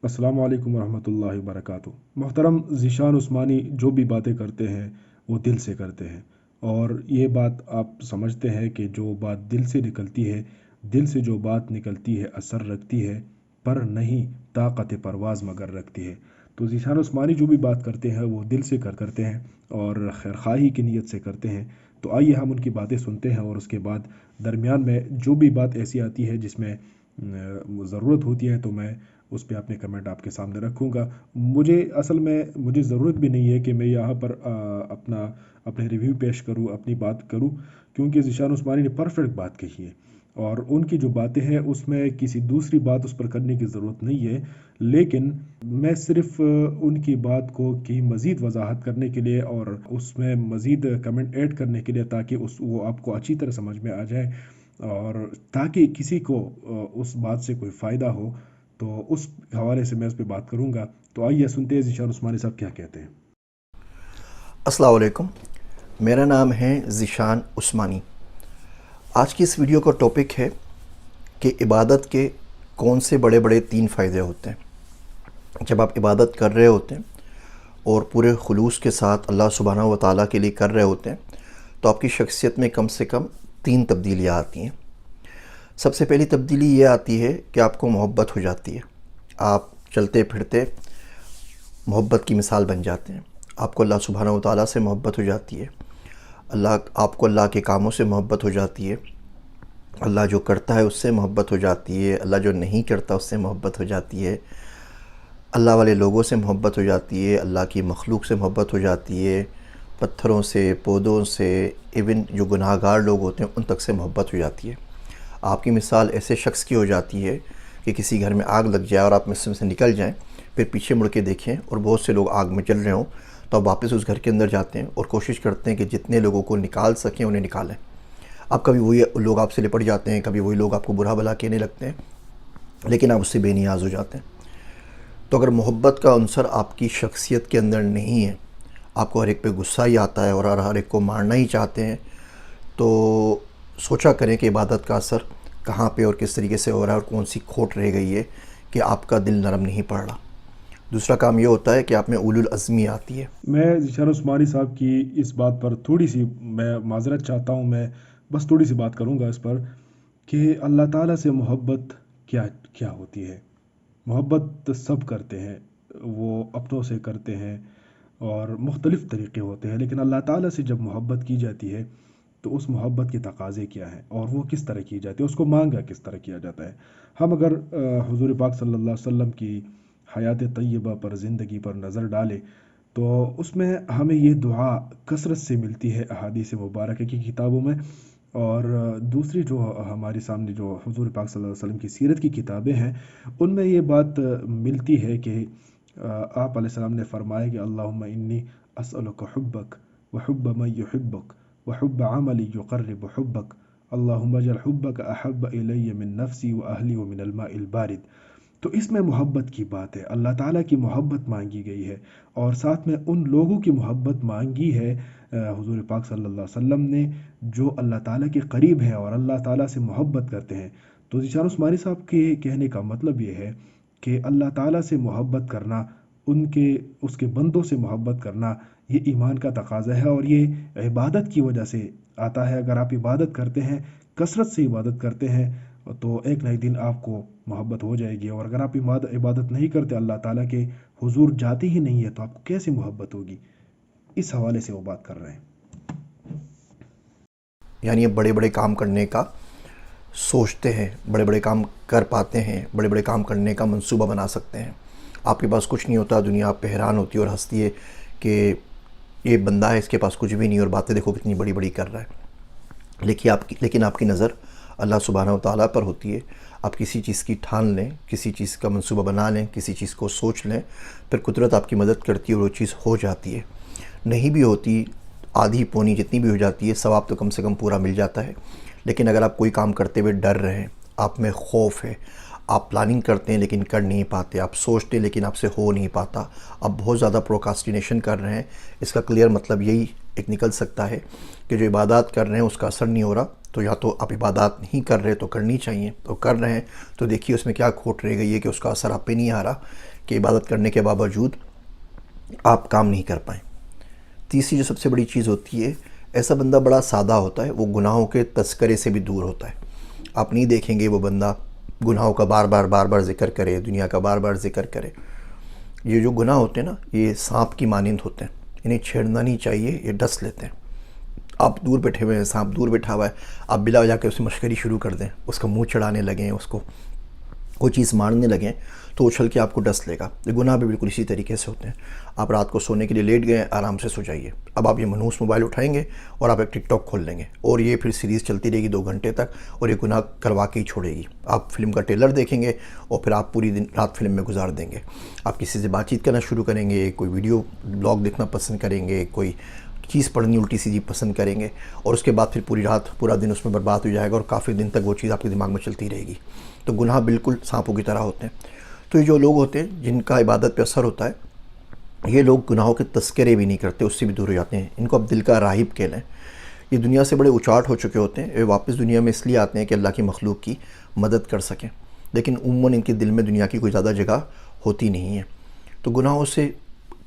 अस्सलाम वालेकुम रहमतुल्लाहि वबरकातुह। मोहतरम ज़ीशान उस्मानी जो भी बातें करते हैं वो दिल से करते हैं, और ये बात आप समझते हैं कि जो बात दिल से निकलती है, दिल से जो बात निकलती है असर रखती है, पर नहीं ताकत परवाज़ मगर रखती है। तो ज़ीशान उस्मानी जो भी बात करते हैं वो दिल से करते हैं और खैरखाही की नीयत से करते हैं। तो आइए हम उनकी बातें सुनते हैं, और उसके बाद दरमियान में जो भी बात ऐसी आती है जिसमें ज़रूरत होती है तो मैं उस पे अपने कमेंट आपके सामने रखूँगा। मुझे ज़रूरत भी नहीं है कि मैं यहाँ पर अपने रिव्यू पेश करूँ, अपनी बात करूँ, क्योंकि ज़ीशान उस्मानी ने परफेक्ट बात कही है, और उनकी जो बातें हैं उसमें किसी दूसरी बात उस पर करने की ज़रूरत नहीं है। लेकिन मैं सिर्फ़ उनकी बात को की मज़ीद वज़ाहत करने के लिए और उसमें मज़ीद कमेंट ऐड करने के लिए, ताकि उस वो आपको अच्छी तरह समझ में आ जाए, और ताकि किसी को उस बात से कोई फ़ायदा हो, तो उस हवाले से मैं उस पे बात करूँगा। तो आइए सुनते हैं ज़ीशान उस्मानी साहब क्या कहते हैं। अस्सलाम वालेकुम। मेरा नाम है ज़ीशान उस्मानी। आज की इस वीडियो का टॉपिक है कि इबादत के कौन से बड़े बड़े 3 फ़ायदे होते हैं। जब आप इबादत कर रहे होते हैं और पूरे खुलूस के साथ अल्लाह सुब्हानहू व तआला के लिए कर रहे होते हैं, तो आपकी शख्सियत में कम से कम 3 तब्दीलियाँ आती हैं। सबसे पहली तब्दीली ये आती है कि आपको मोहब्बत हो जाती है। आप चलते फिरते मोहब्बत की मिसाल बन जाते हैं। आपको अल्लाह सुब्हानहू व तआला से मोहब्बत हो जाती है। आपको अल्लाह के कामों से मोहब्बत हो जाती है। अल्लाह जो करता है उससे मोहब्बत हो जाती है। अल्लाह जो नहीं करता उससे मोहब्बत हो जाती है। अल्लाह वाले लोगों से मोहब्बत हो जाती है। अल्लाह की मखलूक से मोहब्बत हो जाती है। पत्थरों से, पौधों से, इवन जो गुनाहगार लोग होते हैं उन तक से मोहब्बत हो जाती है। आपकी मिसाल ऐसे शख्स की हो जाती है कि किसी घर में आग लग जाए और आप उसमें से निकल जाएं, फिर पीछे मुड़ के देखें और बहुत से लोग आग में जल रहे हों, तो आप वापस उस घर के अंदर जाते हैं और कोशिश करते हैं कि जितने लोगों को निकाल सकें उन्हें निकालें। अब कभी वही लोग आपसे लिपट जाते हैं, कभी वही लोग आपको बुरा भला कहने लगते हैं, लेकिन आप उससे बेनियाज हो जाते हैं। तो अगर मोहब्बत का अंसर आपकी शख्सियत के अंदर नहीं है, आपको हर एक पे गुस्सा ही आता है और हर एक को मारना ही चाहते हैं, तो सोचा करें कि इबादत का असर कहाँ पे और किस तरीके से हो रहा है और कौन सी खोट रह गई है कि आपका दिल नरम नहीं पड़ रहा। दूसरा काम ये होता है कि आप में उलुल अज़्मी आती है। मैं ज़ीशान उस्मानी साहब की इस बात पर थोड़ी सी मैं माज़रत चाहता हूँ। मैं बस थोड़ी सी बात करूँगा इस पर कि अल्लाह ताला से मोहब्बत क्या क्या होती है। मोहब्बत तो सब करते हैं, वो अपनों से करते हैं, और मुख्तलिफ़ तरीक़े होते हैं, लेकिन अल्लाह ताला से जब मोहब्बत की जाती है तो उस मोहब्बत के तकाज़े क्या हैं और वो किस तरह की जाती है, उसको मांगा किस तरह किया जाता है। हम अगर हुज़ूर पाक सल्लल्लाहु अलैहि वसल्लम की हयात तय्यबा पर, ज़िंदगी पर नज़र डालें, तो उसमें हमें ये दुआ कसरत से मिलती है अहादीस मुबारक की किताबों में। और दूसरी जो हमारे सामने जो हुज़ूर पाक सल्लल्लाहु अलैहि वसल्लम की सीरत की किताबें हैं, उनमें ये बात मिलती है कि आप अलैहिस्सलाम ने फरमाया कि अल्लाहुम्मा इन्नी अस्अलुका हुब्बक व हुब्ब मन युहिब्बुक व हुब्ब अमली युक़र्रिबु हुब्बक अल्लाहुम्मा जअल हुब्बक अहब्ब इलय्या मिन नफ्सी व अहली व मिनल माइल बारिद। तो इसमें मोहब्बत की बात है, अल्लाह ताला की मोहब्बत मांगी गई है, और साथ में उन लोगों की मोहब्बत मांगी है हुज़ूर पाक सल्लल्लाहु अलैहि वसल्लम ने, जो अल्लाह ताला के करीब हैं और अल्लाह ताला से मोहब्बत करते हैं। तो ज़ीशान उस्मानी साहब के कहने का मतलब ये है कि अल्लाह ताला से मोहब्बत करना, उनके उसके बंदों से मोहब्बत करना, ये ईमान का तकाज़ा है, और ये इबादत की वजह से आता है। अगर आप इबादत करते हैं, कसरत से इबादत करते हैं, तो एक ना एक दिन आपको मोहब्बत हो जाएगी। और अगर आप इबादत नहीं करते, अल्लाह ताला के हुजूर जाते ही नहीं है, तो आपको कैसे मोहब्बत होगी। इस हवाले से वो बात कर रहे हैं। यानी ये बड़े बड़े काम करने का सोचते हैं, बड़े बड़े काम कर पाते हैं, बड़े बड़े काम करने का मंसूबा बना सकते हैं। आपके पास कुछ नहीं होता, दुनिया आप पे हैरान होती है और हंसती है कि ये बंदा है, इसके पास कुछ भी नहीं और बातें देखो कितनी बड़ी बड़ी कर रहा है। लेकिन आपकी नज़र अल्लाह सुब्हानहू व तआला पर होती है। आप किसी चीज़ की ठान लें, किसी चीज़ का मंसूबा बना लें, किसी चीज़ को सोच लें, फिर कुदरत आपकी मदद करती है और वो चीज़ हो जाती है। नहीं भी होती, आधी पौनी जितनी भी हो जाती है, सवाब तो कम से कम पूरा मिल जाता है। लेकिन अगर आप कोई काम करते हुए डर रहे हैं, आप में खौफ है, आप प्लानिंग करते हैं लेकिन कर नहीं पाते, आप सोचते हैं लेकिन आपसे हो नहीं पाता, आप बहुत ज़्यादा प्रोक्रास्टिनेशन कर रहे हैं, इसका क्लियर मतलब यही एक निकल सकता है कि जो इबादत कर रहे हैं उसका असर नहीं हो रहा। तो या तो आप इबादत नहीं कर रहे तो करनी चाहिए, तो कर रहे हैं तो देखिए उसमें क्या खोट रह गई है कि उसका असर आप पे नहीं आ रहा। کہ عبادت کرنے کے باوجود آپ کام نہیں کر پائیں۔ تیسری جو سب سے بڑی چیز ہوتی ہے، ایسا بندہ بڑا سادہ ہوتا ہے، وہ گناہوں کے تذکرے سے بھی دور ہوتا ہے۔ آپ نہیں دیکھیں گے وہ بندہ گناہوں کا بار بار ذکر کرے، دنیا کا بار بار ذکر کرے۔ یہ جو گناہ ہوتے ہیں نا، یہ سانپ کی مانند ہوتے ہیں، انہیں چھیڑنا نہیں چاہیے، یہ ڈس لیتے ہیں۔ آپ دور بیٹھے ہوئے ہیں، سانپ دور بیٹھا ہوا ہے، آپ بلا وجہ کے اس سے مشکری شروع کر دیں، اس کا منہ چڑھانے لگیں، اس کو کوئی چیز مارنے لگیں، تو اچھل کے آپ کو ڈس لے گا۔ یہ گناہ بھی بالکل اسی طریقے سے ہوتے ہیں۔ آپ رات کو سونے کے لیے لیٹ گئے، آرام سے سو جائیے، اب آپ یہ منحوس موبائل اٹھائیں گے اور آپ ایک ٹک ٹاک کھول لیں گے، اور یہ پھر سیریز چلتی رہے گی 2 گھنٹے تک، اور یہ گناہ کروا کے ہی چھوڑے گی۔ آپ فلم کا ٹریلر دیکھیں گے اور پھر آپ پوری دن رات فلم میں گزار دیں گے۔ آپ کسی سے بات چیت کرنا شروع کریں گے، کوئی ویڈیو بلاگ دیکھنا پسند کریں گے، کوئی چیز پڑھنی الٹی سیدھی پسند کریں گے، اور اس کے بعد پھر پوری رات پورا دن اس میں برباد ہو جائے گا، اور کافی دن تک وہ چیز آپ کے دماغ میں چلتی رہے گی۔ تو گناہ بالکل سانپوں کی طرح ہوتے ہیں۔ تو یہ جو لوگ ہوتے ہیں جن کا عبادت پہ اثر ہوتا ہے، یہ لوگ گناہوں کے تذکرے بھی نہیں کرتے، اس سے بھی دور ہو جاتے ہیں۔ ان کو اب دل کا راہب کہہ لیں۔ یہ دنیا سے بڑے اچاٹ ہو چکے ہوتے ہیں، یہ واپس دنیا میں اس لیے آتے ہیں کہ اللہ کی مخلوق کی مدد کر سکیں، لیکن عموماً ان کے دل میں دنیا کی کوئی زیادہ جگہ ہوتی نہیں ہے۔ تو گناہوں سے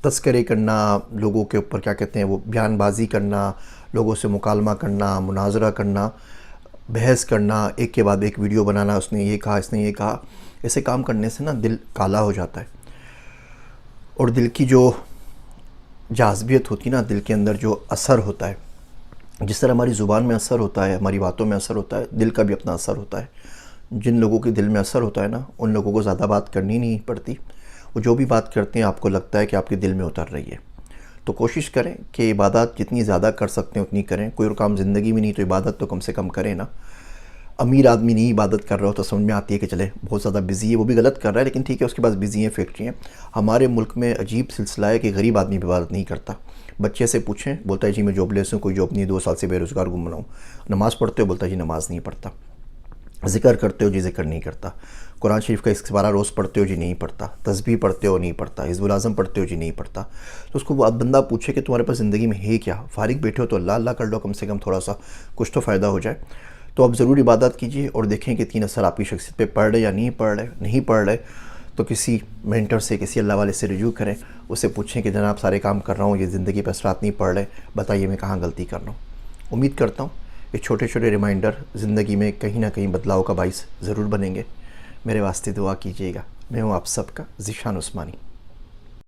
تذکرے کرنا، لوگوں کے اوپر کیا کہتے ہیں وہ بیان بازی کرنا، لوگوں سے مکالمہ کرنا، مناظرہ کرنا، بحث کرنا، ایک کے بعد ایک ویڈیو بنانا، اس نے یہ کہا، اس نے یہ کہا، ایسے کام کرنے سے نا دل کالا ہو جاتا ہے، اور دل کی جو جاذبیت ہوتی ہے نا، دل کے اندر جو اثر ہوتا ہے، جس طرح ہماری زبان میں اثر ہوتا ہے، ہماری باتوں میں اثر ہوتا ہے، دل کا بھی اپنا اثر ہوتا ہے۔ جن لوگوں کے دل میں اثر ہوتا ہے نا، ان لوگوں کو زیادہ بات کرنی نہیں پڑتی، وہ جو بھی بات کرتے ہیں آپ کو لگتا ہے کہ آپ کے دل میں اتر رہی ہے۔ تو کوشش کریں کہ عبادات جتنی زیادہ کر سکتے ہیں اتنی کریں۔ کوئی اور کام زندگی میں نہیں تو عبادت تو کم سے کم کریں نا۔ امیر آدمی نہیں عبادت کر رہا ہو تو سمجھ میں آتی ہے کہ چلے بہت زیادہ بزی ہے، وہ بھی غلط کر رہا ہے، لیکن ٹھیک ہے، اس کے پاس بزی ہیں، فیکٹری ہیں۔ ہمارے ملک میں عجیب سلسلہ ہے کہ غریب آدمی عبادت نہیں کرتا۔ بچے سے پوچھیں، بولتا ہے جی میں جاب لیس ہوں، کوئی جاب نہیں، 2 سال سے بے روزگار گھوم رہا ہوں۔ نماز پڑھتے ہو؟ بولتا ہے جی نماز نہیں پڑھتا۔ ذکر کرتے ہو؟ جی ذکر نہیں کرتا۔ قرآن شریف کا 12 روز پڑھتے ہو؟ جی نہیں پڑھتا۔ تسبیح پڑھتے ہو؟ نہیں پڑھتا۔ حزب الاعظم پڑھتے ہو؟ جی نہیں پڑھتا۔ تو اس کو وہ بندہ پوچھے کہ تمہارے پاس زندگی میں ہے کیا؟ فارغ بیٹھے ہو تو اللہ اللہ کر لو، کم سے کم تھوڑا سا کچھ تو فائدہ ہو جائے۔ تو آپ ضرور عبادت کیجیے اور دیکھیں کہ 3 اثر آپ کی شخصیت پہ پڑ رہے یا نہیں پڑ رہے۔ نہیں پڑ رہے تو کسی مینٹر سے، کسی اللہ والے سے رجوع کریں، اس سے پوچھیں کہ جناب سارے کام کر رہا ہوں، یہ زندگی پہ اثرات نہیں پڑ رہے، بتائیے میں کہاں غلطی کر رہا ہوں۔ امید کرتا ہوں یہ چھوٹے چھوٹے ریمائنڈر زندگی میں کہیں نہ کہیں بدلاؤ کا باعث ضرور بنیں گے۔ میرے واسطے دعا کیجیے گا۔ میں ہوں آپ سب کا ذیشان عثمانی۔